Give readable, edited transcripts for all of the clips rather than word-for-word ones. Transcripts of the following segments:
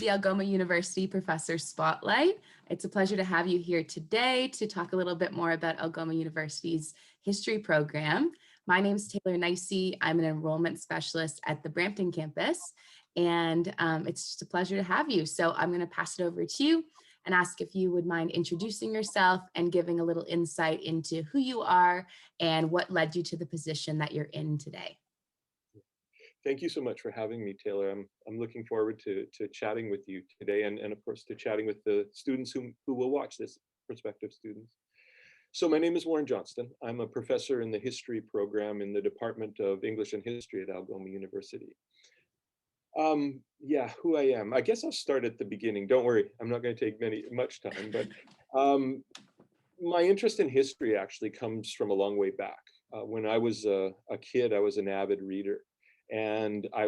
the Algoma University Professor Spotlight. It's a pleasure to have you here today to talk a little bit more about Algoma University's history program. My name is Taylor Nicey. I'm an enrollment specialist at the Brampton campus, and it's just a pleasure to have you. So I'm going to pass it over to you and ask if you would mind introducing yourself and giving a little insight into who you are and what led you to the position that you're in today. Thank you so much for having me, Taylor. I'm looking forward to chatting with you today and of course to chatting with the students who will watch this, prospective students. So my name is Warren Johnston. I'm a professor in the history program in the Department of English and History at Algoma University. Yeah, who I am. I guess I'll start at the beginning. Don't worry, I'm not going to take much time, but my interest in history actually comes from a long way back. When I was a kid, I was an avid reader. And I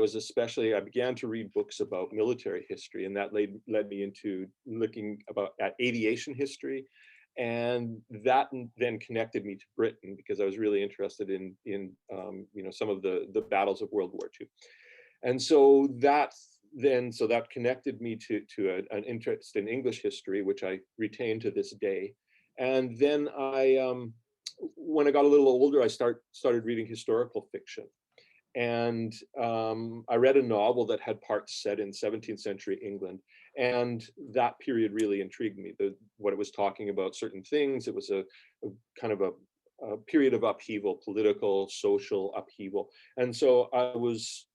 began to read books about military history, and that led me into looking at aviation history. And that then connected me to Britain because I was really interested in some of the battles of World War II. And so that connected me to an interest in English history, which I retain to this day. And then when I got a little older, I started reading historical fiction. And I read a novel that had parts set in 17th century England. And that period really intrigued me, what it was talking about, certain things. It was a kind of a period of upheaval, political, social upheaval. And so I was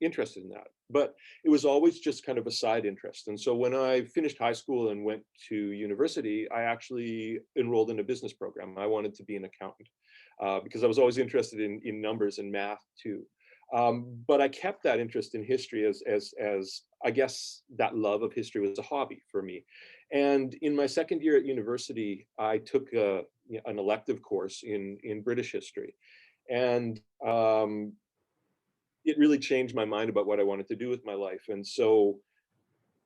interested in that. But it was always just kind of a side interest. And so when I finished high school and went to university, I actually enrolled in a business program. I wanted to be an accountant because I was always interested in numbers and math too. But I kept that interest in history as I guess that love of history was a hobby for me. And in my second year at university, I took an elective course in British history. And it really changed my mind about what I wanted to do with my life. And so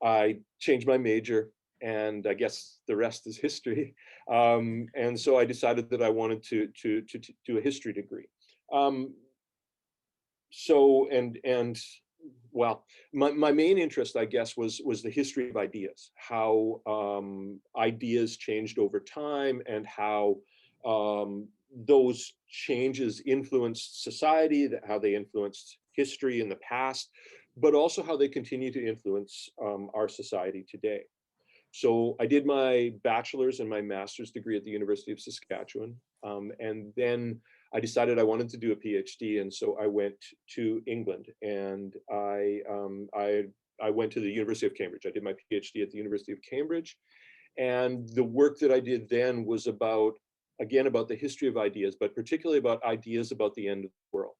I changed my major, and I guess the rest is history. And so I decided that I wanted to do a history degree. Well, my main interest, I guess, was the history of ideas, how ideas changed over time, and how those changes influenced society, how they influenced history in the past, but also how they continue to influence our society today. So I did my bachelor's and my master's degree at the University of Saskatchewan. And then I decided I wanted to do a PhD. And so I went to England, and I went to the University of Cambridge. I did my PhD at the University of Cambridge. And the work that I did then was about the history of ideas, but particularly about ideas about the end of the world.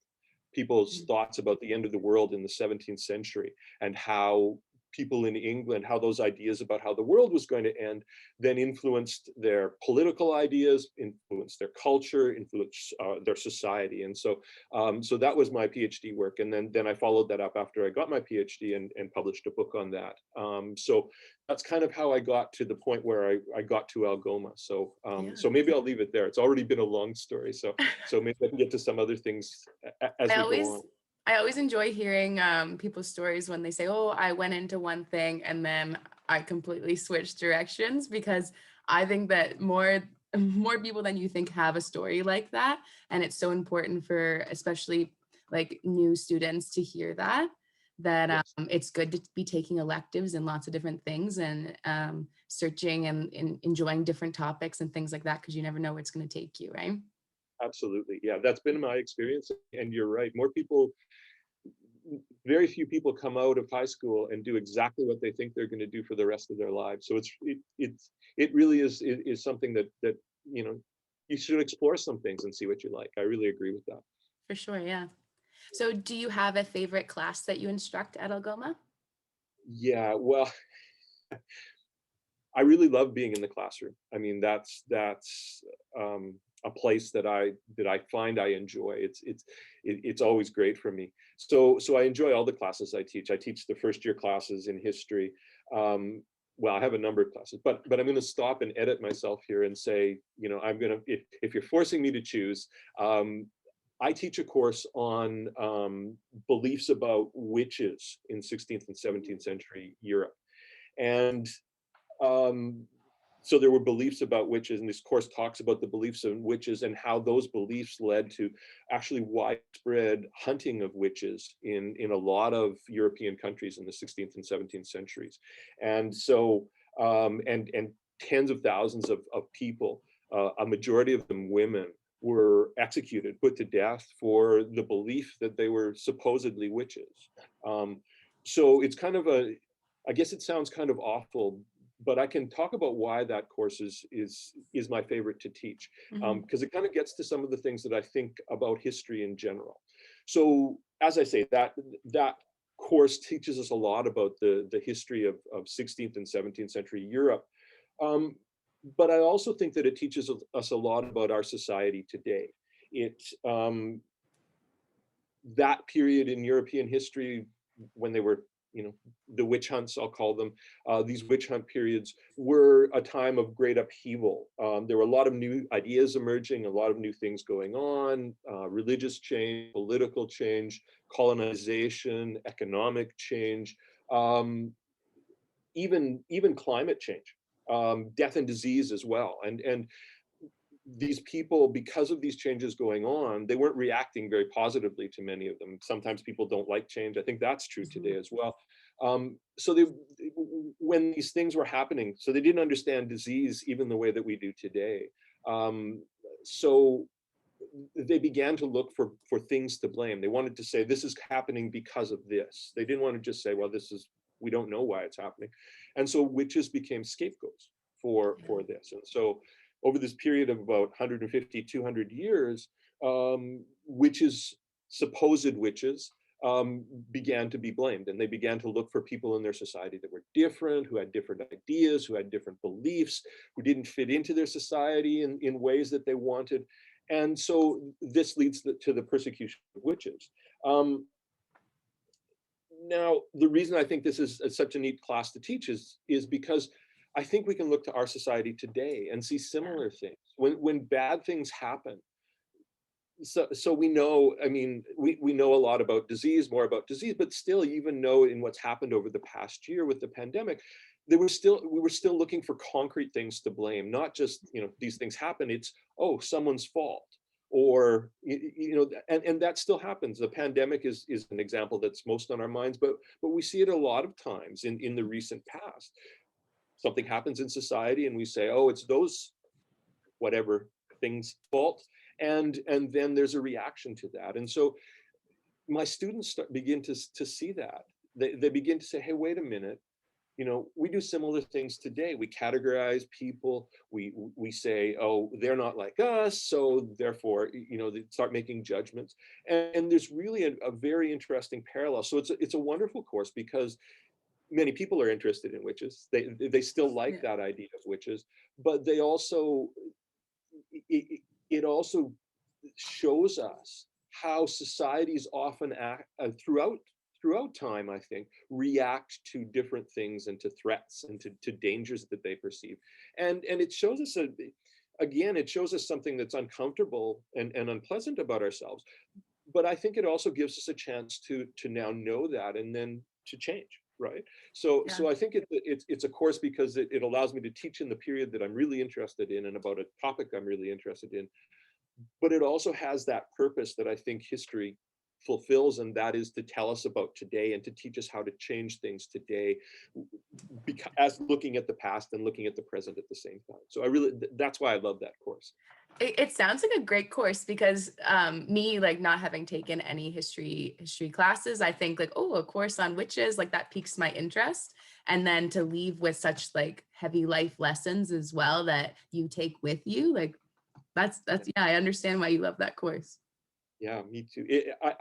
People's thoughts about the end of the world in the 17th century, and how people in England, how those ideas about how the world was going to end then influenced their political ideas, influenced their culture, influenced their society. And so that was my PhD work. And then I followed that up after I got my PhD and published a book on that. So that's kind of how I got to the point where I got to Algoma. So so maybe I'll leave it there. It's already been a long story. So maybe I can get to some other things as we go on. I always enjoy hearing people's stories when they say, oh, I went into one thing and then I completely switched directions, because I think that more people than you think have a story like that. And it's so important for especially like new students to hear that Yes. it's good to be taking electives in lots of different things, and searching and enjoying different topics and things like that, because you never know where it's going to take you, right? Absolutely. Yeah, that's been my experience. And you're right. Very few people come out of high school and do exactly what they think they're going to do for the rest of their lives. So it really is something that you should explore some things and see what you like. I really agree with that. For sure, yeah. So do you have a favorite class that you instruct at Algoma? Yeah, well, I really love being in the classroom. I mean, that's a place that I find I enjoy. It's always great for me. So I enjoy all the classes I teach. I teach the first year classes in history. Well, I have a number of classes, but I'm going to stop and edit myself here and say, if you're forcing me to choose, I teach a course on beliefs about witches in 16th and 17th century Europe. And um, so there were beliefs about witches, and this course talks about the beliefs of witches and how those beliefs led to actually widespread hunting of witches in a lot of European countries in the 16th and 17th centuries. And so, and tens of thousands of people, a majority of them women, were executed, put to death for the belief that they were supposedly witches. Um, so it's kind of I guess it sounds kind of awful, but I can talk about why that course is my favorite to teach, Mhm. because it kind of gets to some of the things that I think about history in general. So as I say, that course teaches us a lot about the history of 16th and 17th century Europe. Um, but I also think that it teaches us a lot about our society today. It That period in European history, when they were, the witch hunts, I'll call them, these witch hunt periods were a time of great upheaval. There were a lot of new ideas emerging, a lot of new things going on, religious change, political change, colonization, economic change, um, even climate change, death and disease as well. And these people, because of these changes going on, they weren't reacting very positively to many of them. Sometimes people don't like change. I think that's true Mhm. today as well. So when these things were happening, so they didn't understand disease even the way that we do today. Um, so they began to look for things to blame. They wanted to say this is happening because of this. They didn't want to just say, well, we don't know why it's happening. And so witches became scapegoats Yeah. for this. And so over this period of about 150, 200 years, witches, supposed witches, began to be blamed, and they began to look for people in their society that were different, who had different ideas, who had different beliefs, who didn't fit into their society in ways that they wanted. And so this leads to the persecution of witches. Um, Now, the reason I think this is such a neat class to teach is because I think we can look to our society today and see Yeah. similar things. When bad things happen, so we know, I mean, we know a lot about disease, more about disease, but still, even know in what's happened over the past year with the pandemic, we were still looking for concrete things to blame, not just, these things happen. It's, oh, someone's fault, or and that still happens. The pandemic is an example that's most on our minds, but we see it a lot of times in the recent past. Something happens in society, and we say, oh, it's those whatever things fault, and then there's a reaction to that. And so my students begin to see that. They begin to say, hey, wait a minute, we do similar things today. We categorize people. We say, oh, they're not like us, so therefore, they start making judgments. And there's really a very interesting parallel. So it's a wonderful course because many people are interested in witches. They still like Yeah. that idea of witches, but they also it also shows us how societies often act throughout time, I think, react to different things and to threats and to dangers that they perceive. And it shows us again, it shows us something that's uncomfortable and unpleasant about ourselves. But I think it also gives us a chance to now know that and then to change, right? Yeah. So I think it's a course because it allows me to teach in the period that I'm really interested in and about a topic I'm really interested in, but it also has that purpose that I think history fulfills, and that is to tell us about today and to teach us how to change things today, because as looking at the past and looking at the present at the same time. So that's why I love that course. It sounds like a great course because me like not having taken any history classes, I think like, oh, a course on witches, like that piques my interest. And then to leave with such like heavy life lessons as well that you take with you, like that's yeah, I understand why you love that course. Yeah, me too.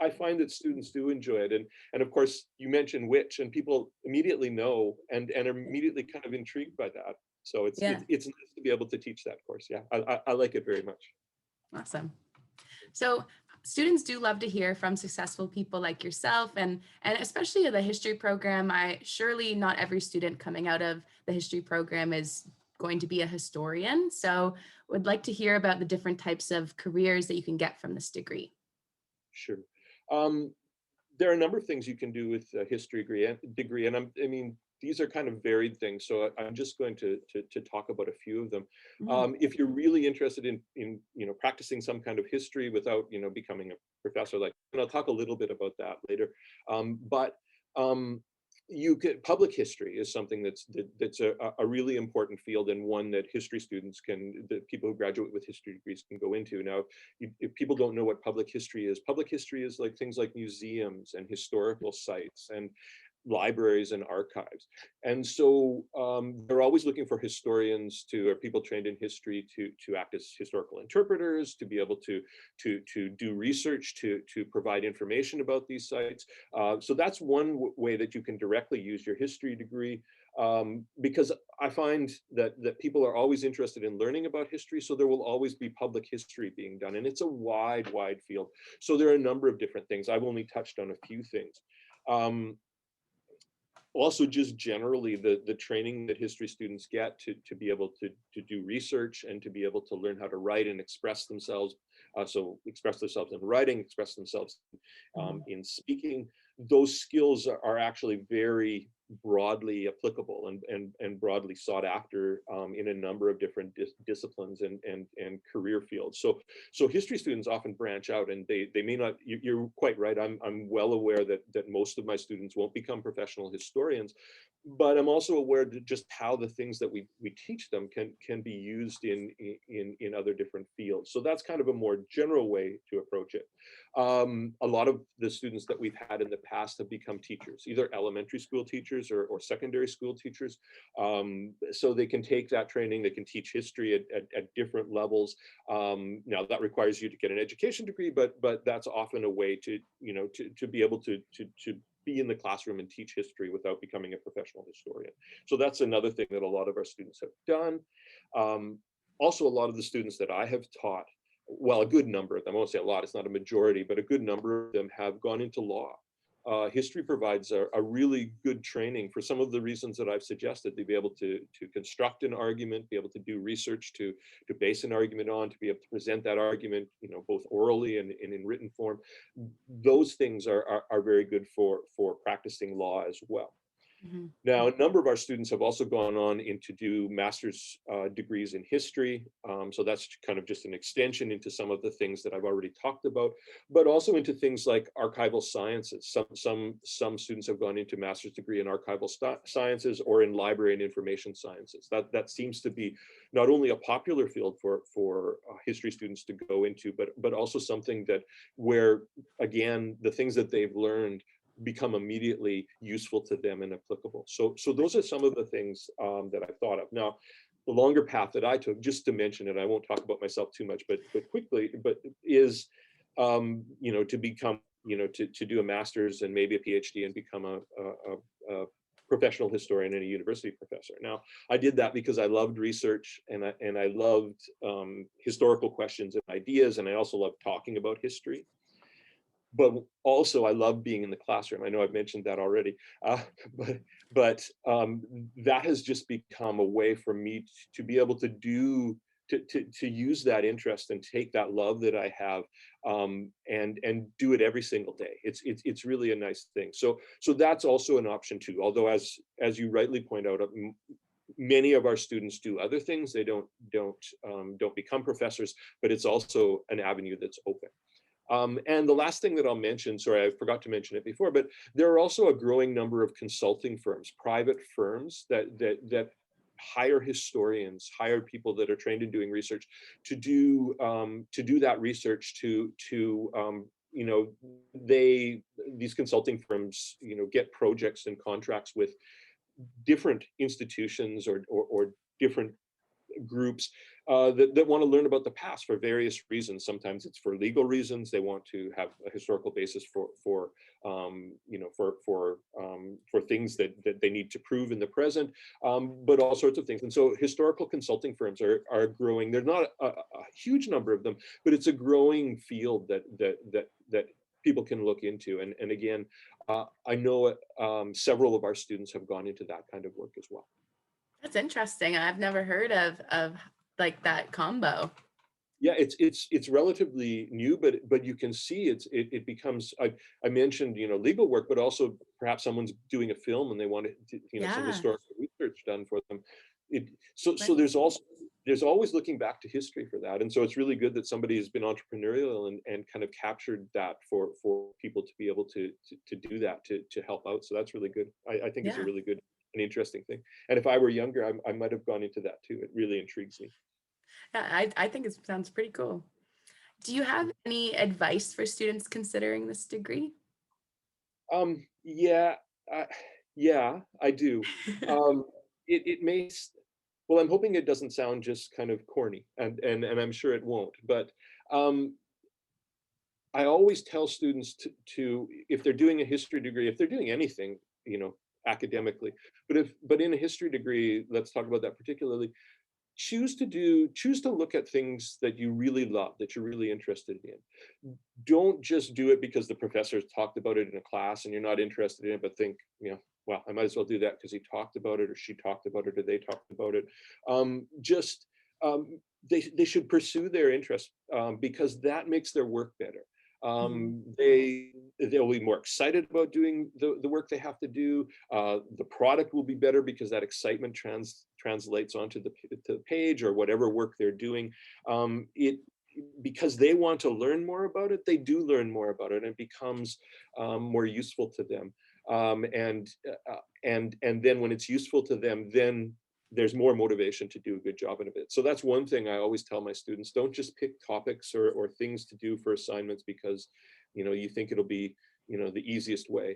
I find that students do enjoy it, and of course you mentioned witch, and people immediately know and are immediately kind of intrigued by that. So Yeah, it's nice to be able to teach that course. Yeah, I like it very much. awesome. So students do love to hear from successful people like yourself and especially the history program. I surely not every student coming out of the history program is going to be a historian. So would like to hear about the different types of careers that you can get from this degree. Sure. Um, there are a number of things you can do with a history degree, and I mean, these are kind of varied things. So I'm just going to talk about a few of them. Mm, If you're really interested in practicing some kind of history without becoming a professor, like, and I'll talk a little bit about that later. But you could public history is something that's a really important field, and one that history students that people who graduate with history degrees can go into. Now, if people don't know what public history is like things like museums and historical sites and libraries and archives. And so they're always looking for historians or people trained in history to act as historical interpreters, to be able to do research, to provide information about these sites. So that's one way that you can directly use your history degree, because I find that people are always interested in learning about history, so there will always be public history being done, and it's a wide field. So there are a number of different things. I've only touched on a few things. Also, just generally, the training that history students get to be able to do research and to be able to learn how to write and express themselves. So express themselves in writing, express themselves mm, in speaking. Those skills are actually very broadly applicable and broadly sought after in a number of different disciplines and career fields. So history students often branch out, and they may not. You're quite right. I'm well aware that most of my students won't become professional historians, but I'm also aware that just how the things that we teach them can be used in other different fields. So that's kind of a more general way to approach it. A lot of the students that we've had in the past have become teachers, either elementary school teachers or secondary school teachers. So they can take that training, they can teach history at different levels. Now that requires you to get an education degree, but that's often a way to be able to be in the classroom and teach history without becoming a professional historian. So that's another thing that a lot of our students have done. Also, a lot of the students that I have taught, well, a good number of them, I won't say a lot, it's not a majority, but a good number of them have gone into law. History provides a really good training for some of the reasons that I've suggested, to be able to construct an argument, be able to do research, to base an argument on, to be able to present that argument, both orally and in written form. Those things are very good for practicing law as well. mhm, Now, a number of our students have also gone on to do master's degrees in history. So that's kind of just an extension into some of the things that I've already talked about, but also into things like archival sciences. Some students have gone into master's degree in archival sciences or in library and information sciences. That seems to be not only a popular field for history students to go into, but also something that where, again, the things that they've learned become immediately useful to them and applicable. So those are some of the things that I've thought of. Now, the longer path that I took, just to mention it, I won't talk about myself too much, but quickly, but is to become, to do a master's and maybe a PhD and become a professional historian and a university professor. Now, I did that because I loved research, and I loved historical questions and ideas, and I also loved talking about history. But also, I love being in the classroom. I know I've mentioned that already, but that has just become a way for me to be able to to use that interest and take that love that I have, and do it every single day. It's really a nice thing. So that's also an option too. Although, as you rightly point out, many of our students do other things. They don't become professors, but it's also an avenue that's open. And the last thing that I'll mention, sorry, I forgot to mention it before, but there are also a growing number of consulting firms, private firms that hire historians, hire people that are trained in doing research to do that research. These consulting firms, get projects and contracts with different institutions or different groups that want to learn about the past for various reasons. Sometimes it's for legal reasons. They want to have a historical basis for things that they need to prove in the present, but all sorts of things. And so historical consulting firms are growing. There's not a huge number of them, but it's a growing field that people can look into. And again, I know several of our students have gone into that kind of work as well. That's interesting. I've never heard of like that combo. Yeah, it's relatively new, but you can see it becomes. I mentioned, legal work, but also perhaps someone's doing a film and they want to, some Yeah, historical research done for them. It so right. there's always looking back to history for that, and so it's really good that somebody has been entrepreneurial and kind of captured that for people to be able to do that to help out. So that's really good. I think it's a Yeah. really good and interesting thing. And if I were younger, I might have gone into that too. It really intrigues me. Yeah, I think it sounds pretty cool. Do you have any advice for students considering this degree? Yeah, uh, yeah, I do. Um, it makes well, I'm hoping it doesn't sound just kind of corny, and I'm sure it won't. But um, I always tell students to if they're doing a history degree, if they're doing anything, academically, but in a history degree, let's talk about that particularly. Choose to look at things that you really love, that you're really interested in. Don't just do it because the professors talked about it in a class and you're not interested in it, but think, well, I might as well do that because he talked about it or she talked about it or they talked about it. Just they should pursue their interest, because that makes their work better. Mhm. They'll be more excited about doing the work they have to do. The product will be better because that excitement translates onto to the page or whatever work they're doing. It Because they want to learn more about it, they do learn more about it, and it becomes more useful to them. And then when it's useful to them, then there's more motivation to do a good job in it. So that's one thing I always tell my students: don't just pick topics or things to do for assignments because you think it'll be the easiest way.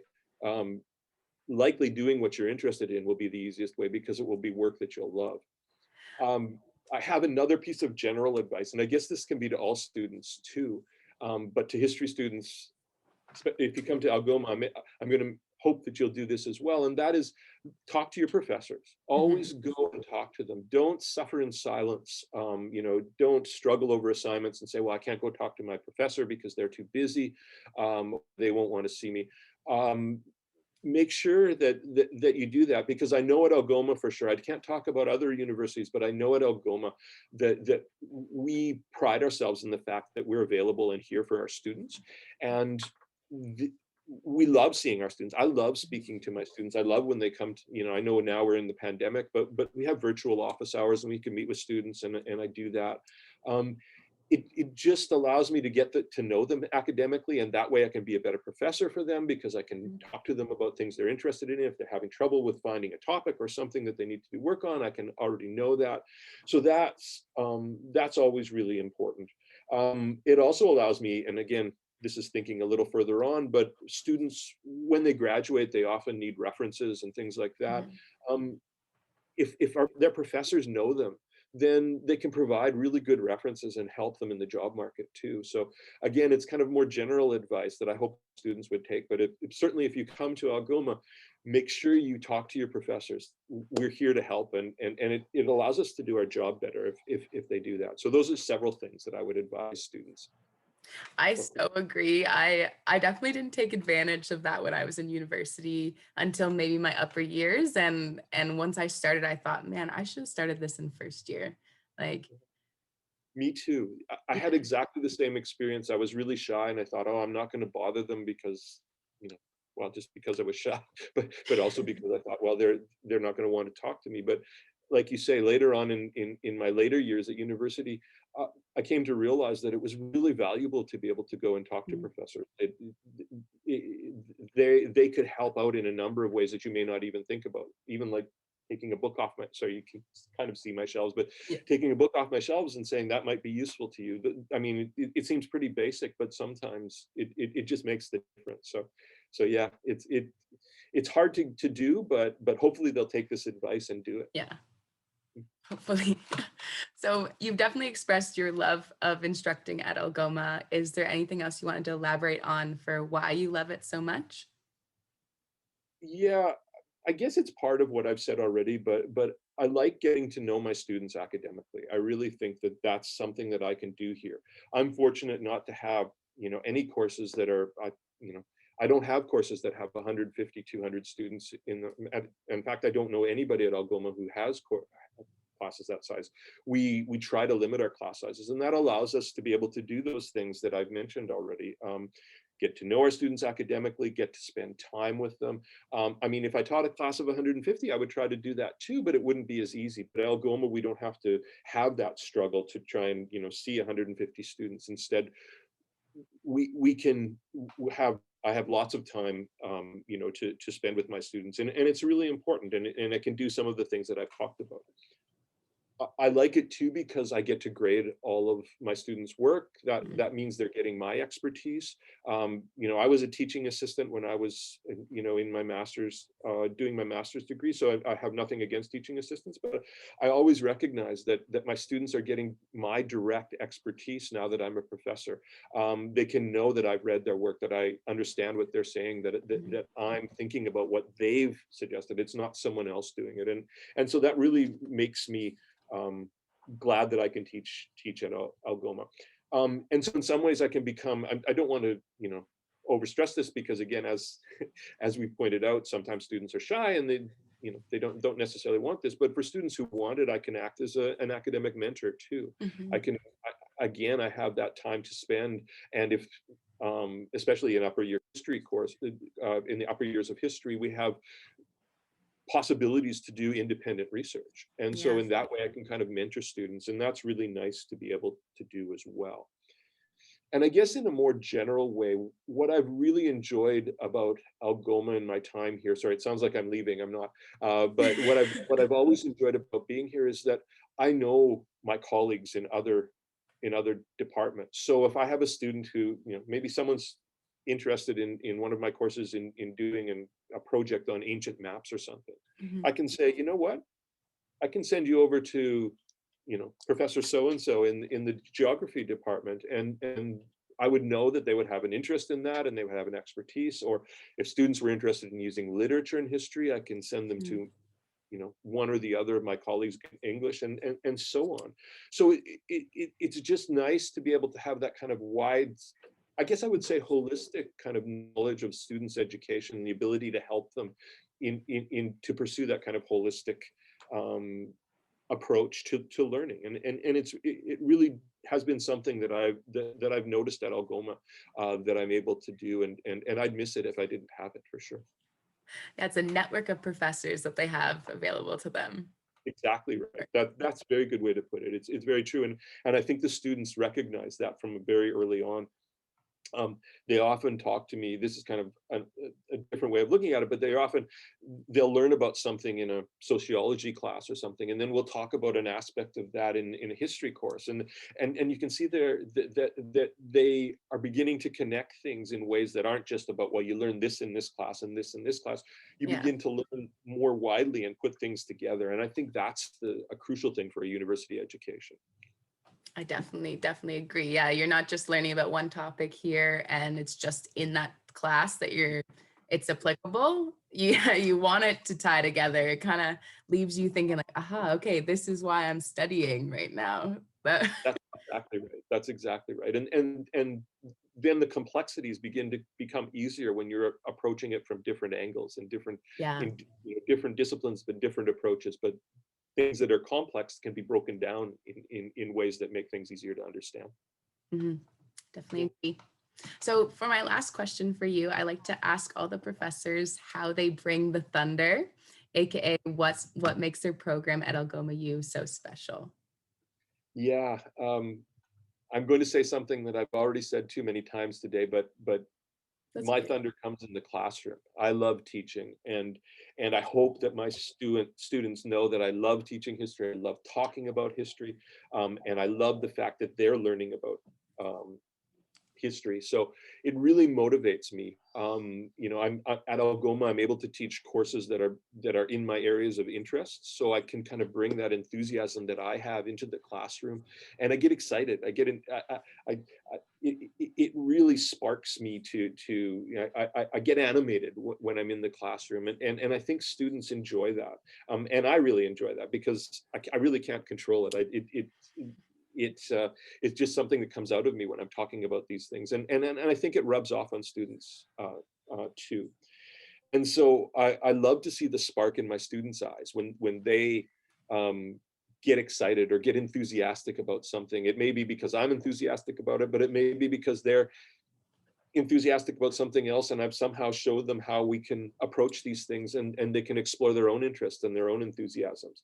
Um, Likely doing what you're interested in will be the easiest way because it will be work that you'll love. Um, I have another piece of general advice, and I guess this can be to all students too, but to history students, if you come to Algoma, I'm going to hope that you'll do this as well, and that is talk to your professors. Mhm. Always go and talk to them. Don't suffer in silence. Don't struggle over assignments and say, "Well, I can't go talk to my professor because they're too busy. They won't want to see me." Um, Make sure that you do that, because I know at Algoma for sure. I can't talk about other universities, but I know at Algoma that we pride ourselves in the fact that we're available and here for our students, and the, we love seeing our students. I love speaking to my students. I love when they come to, I know now we're in the pandemic, but we have virtual office hours and we can meet with students, and I do that. Um, it just allows me to to know them academically, and that way I can be a better professor for them because I can talk to them about things they're interested in. If they're having trouble with finding a topic or something that they need to do work on, I can already know that. So that's always really important. It also allows me, and again, this is thinking a little further on, but students, when they graduate, they often need references and things like that. Mhm. Um, if their professors know them, then they can provide really good references and help them in the job market too. So again, it's kind of more general advice that I hope students would take. But certainly, if you come to Algoma, make sure you talk to your professors. We're here to help, and it allows us to do our job better if they do that. So those are several things that I would advise students. I so agree. I definitely didn't take advantage of that when I was in university until maybe my upper years, and once I started, I thought, man, I should have started this in first year. Like, Me too. I yeah. had exactly the same experience. I was really shy and I thought, oh, I'm not going to bother them because, you know, well, just because I was shy, but also because I thought, well, they're not going to want to talk to me. But like you say, later on in my later years at university, I came to realize that it was really valuable to be able to go and talk to Mhm. professors. They could help out in a number of ways that you may not even think about, even like taking a book off my, sorry, you can kind of see my shelves, but Yeah. taking a book off my shelves and saying that might be useful to you. I mean, it seems pretty basic, but sometimes it just makes the difference. So yeah, it's hard to do, but hopefully they'll take this advice and do it. Yeah. Hopefully. So you've definitely expressed your love of instructing at Algoma. Is there anything else you wanted to elaborate on for why you love it so much? Yeah, I guess it's part of what I've said already, but I like getting to know my students academically. I really think that that's something that I can do here. I'm fortunate not to have, any courses that are, I don't have courses that have 150, 200 students in the, in fact, I don't know anybody at Algoma who has classes that size, we try to limit our class sizes, and that allows us to be able to do those things that I've mentioned already. Get to know our students academically, get to spend time with them. I mean, if I taught a class of 150, I would try to do that too, but it wouldn't be as easy. But at Algoma, we don't have to have that struggle to try and, see 150 students. Instead, we can have, I have lots of time, to spend with my students, and it's really important, and I can do some of the things that I've talked about. I like it too because I get to grade all of my students' work. That means they're getting my expertise. I was a teaching assistant when I was, in my master's, doing my master's degree. So I have nothing against teaching assistants, but I always recognize that my students are getting my direct expertise now that I'm a professor. They can know that I've read their work, that I understand what they're saying, that I'm thinking about what they've suggested. It's not someone else doing it, and so that really makes me glad that I can teach at Algoma. And so in some ways I can become, I don't want to, overstress this, because again, as as we pointed out, sometimes students are shy and they don't necessarily want this, but for students who want it, I can act as an academic mentor too. I Mhm. can, again, I have that time to spend, and if especially in upper year history course, in the upper years of history, we have possibilities to do independent research. And so Yeah. in that way, I can kind of mentor students, and that's really nice to be able to do as well. And I guess in a more general way, what I've really enjoyed about Algoma in my time here, sorry, it sounds like I'm leaving, I'm not, but what I've always enjoyed about being here is that I know my colleagues in other departments. So if I have a student who, maybe someone's interested in one of my courses in doing a project on ancient maps or something, Mhm. I can say, you know what, I can send you over to, Professor so and so in the geography department, and I would know that they would have an interest in that, and they would have an expertise. Or if students were interested in using literature and history, I can send them Mhm. to, one or the other of my colleagues in English, and so on. So it's just nice to be able to have that kind of wide, I guess I would say holistic kind of knowledge of students' education, and the ability to help them in to pursue that kind of holistic um, approach to learning. And it really has been something that I've noticed at Algoma, that I'm able to do, and I'd miss it if I didn't have it, for sure. Yeah, it's a network of professors that they have available to them. Exactly right. That's a very good way to put it. It's very true, and I think the students recognize that from very early on. They often talk to me. This is kind of a different way of looking at it, but they'll learn about something in a sociology class or something, and then we'll talk about an aspect of that in a history course, and you can see there that they are beginning to connect things in ways that aren't just about, well, you learn this in this class and this in this class. You Yeah. begin to learn more widely and put things together, and I think that's a crucial thing for a university education. I definitely agree. Yeah, you're not just learning about one topic here and it's just in that class that it's applicable. Yeah, you want it to tie together. It kind of leaves you thinking like, aha, okay, this is why I'm studying right now. But That's exactly right. That's exactly right. And then the complexities begin to become easier when you're approaching it from different angles and yeah. different disciplines, but different approaches. But things that are complex can be broken down in ways that make things easier to understand. Mhm. Definitely agree. So for my last question for you, I like to ask all the professors how they bring the thunder, aka what makes their program at Algoma U so special. Yeah, I'm going to say something that I've already said too many times today, but That's my okay. thunder comes in the classroom. I love teaching, and I hope that my students know that I love teaching history. I love talking about history, and I love the fact that they're learning about um, history. So it really motivates me. I'm at Algoma. I'm able to teach courses that are in my areas of interest, so I can kind of bring that enthusiasm that I have into the classroom, and I get excited. I get in. It really sparks me I get animated when I'm in the classroom, and I think students enjoy that, and I really enjoy that because I really can't control it. It's just something that comes out of me when I'm talking about these things, and I think it rubs off on students too. And so I love to see the spark in my students' eyes when they um, get excited or get enthusiastic about something. It may be because I'm enthusiastic about it, but it may be because they're enthusiastic about something else, and I've somehow showed them how we can approach these things, and they can explore their own interests and their own enthusiasms.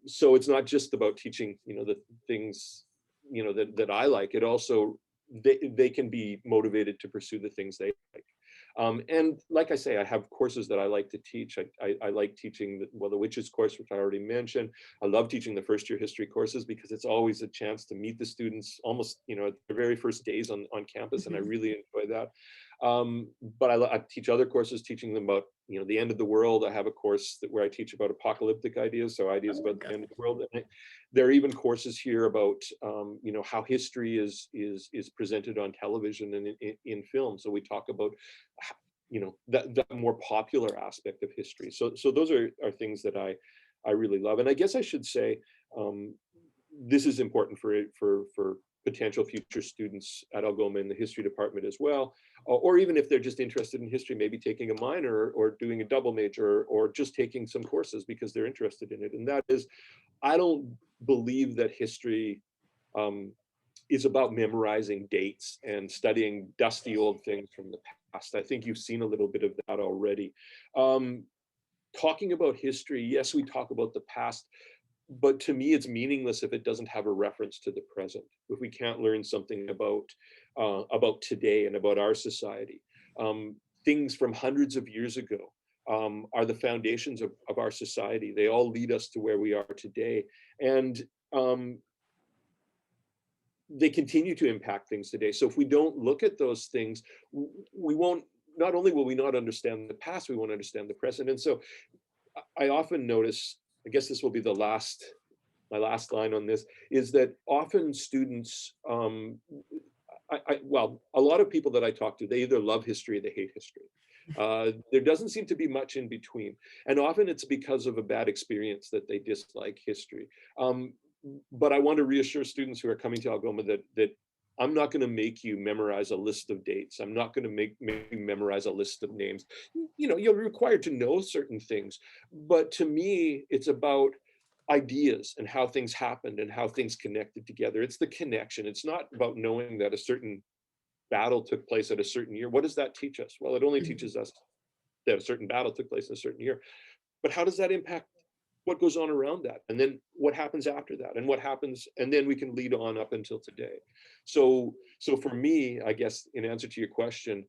So it's not just about teaching, the things, that I like. It also, they can be motivated to pursue the things they like. And like I say, I have courses that I like to teach. I like teaching the Witches course, which I already mentioned. I love teaching the first year history courses because it's always a chance to meet the students almost, at their very first days on campus, and I Mhm. really enjoy that. But I teach other courses, teaching them about, the end of the world. I have a course where I teach about apocalyptic ideas, so ideas Oh, about the God. end of the world. And there are even courses here about, how history is presented on television and in film. So we talk about that more popular aspect of history. So those are things that I really love. And I guess I should say, um, this is important for potential future students at Algoma in the history department as well, or even if they're just interested in history, maybe taking a minor or doing a double major or just taking some courses because they're interested in it. And that is, I don't believe that history um, is about memorizing dates and studying dusty old things from the past. I think you've seen a little bit of that already. Um, Talking about history, yes, we talk about the past, but to me, it's meaningless if it doesn't have a reference to the present. If we can't learn something about today and about our society, things from hundreds of years ago are the foundations of our society. They all lead us to where we are today, and um, they continue to impact things today. So if we don't look at those things, we won't. Not only will we not understand the past, we won't understand the present. And so I often notice. I guess this will be my last line on this is that often students, well, a lot of people that I talk to, they either love history or they hate history. There doesn't seem to be much in between. And often it's because of a bad experience that they dislike history. But I want to reassure students who are coming to Algoma that I'm not going to make you memorize a list of dates. I'm not going to make you memorize a list of names. You're required to know certain things. But to me, it's about ideas and how things happened and how things connected together. It's the connection. It's not about knowing that a certain battle took place at a certain year. What does that teach us? Well, it only Mhm. teaches us that a certain battle took place in a certain year. But how does that impact what goes on around that? And then what happens after that? And what happens? And then we can lead on up until today. So for me, I guess in answer to your question,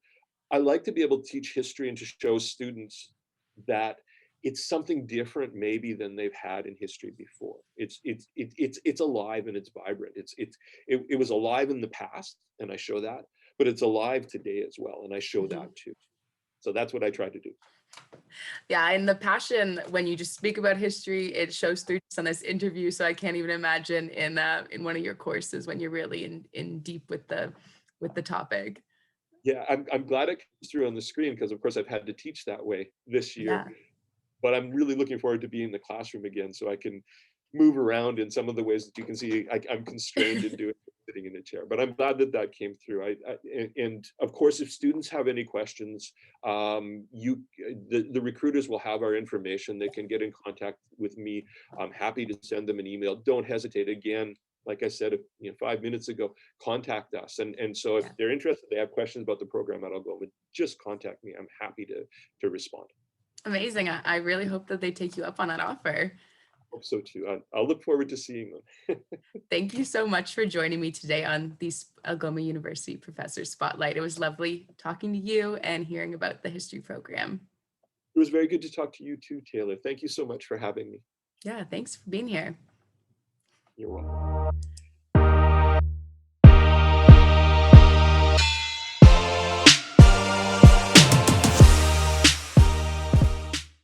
I like to be able to teach history and to show students that it's something different maybe than they've had in history before. It's alive and it's vibrant. It was alive in the past, and I show that, but it's alive today as well, and I show Mhm. that too. So that's what I try to do. Yeah, and the passion when you just speak about history, it shows through just on this interview. So I can't even imagine in one of your courses when you're really in deep with the topic. Yeah, I'm glad it comes through on the screen because of course I've had to teach that way this year, Yeah. but I'm really looking forward to being in the classroom again so I can move around in some of the ways that you can see I'm constrained in doing sitting in a chair. But I'm glad that that came through. And of course, if students have any questions, the recruiters will have our information. They can get in contact with me. I'm happy to send them an email. Don't hesitate. Again, like I said, 5 minutes ago, contact us. And so if Yeah. they're interested, they have questions about the program at Algoma, just contact me. I'm happy to respond. Amazing. I really hope that they take you up on that offer. Hope so too. I'll look forward to seeing them. Thank you so much for joining me today on the Algoma University Professor Spotlight. It was lovely talking to you and hearing about the history program. It was very good to talk to you too, Taylor. Thank you so much for having me. Yeah, thanks for being here. You're welcome.